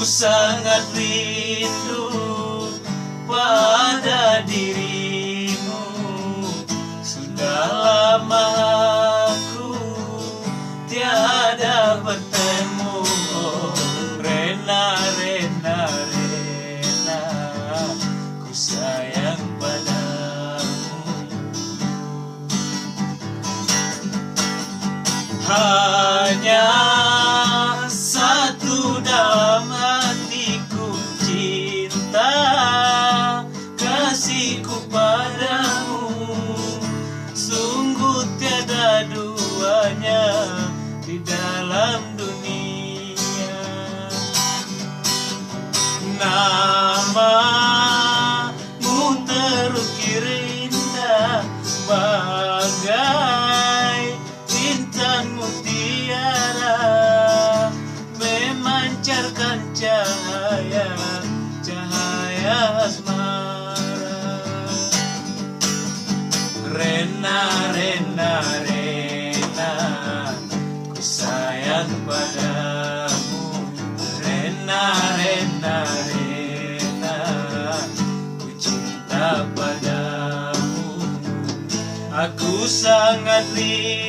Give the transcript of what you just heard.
sangat rindu pada dirimu. Sudah lama aku tiada bertemu. Oh, Rena, Rena, Rena, ku sayang padamu. Hanya satu dalam hatiku, cinta kasihku padamu. Sungguh tiada duanya di dalam dunia. Namamu terukir indah bagai intan mutiara, memancarkan cahaya asmara. Rena, Rena, Rena, ku sayang padamu. Rena, Rena, Rena, ku cinta padamu. Aku sangat rindu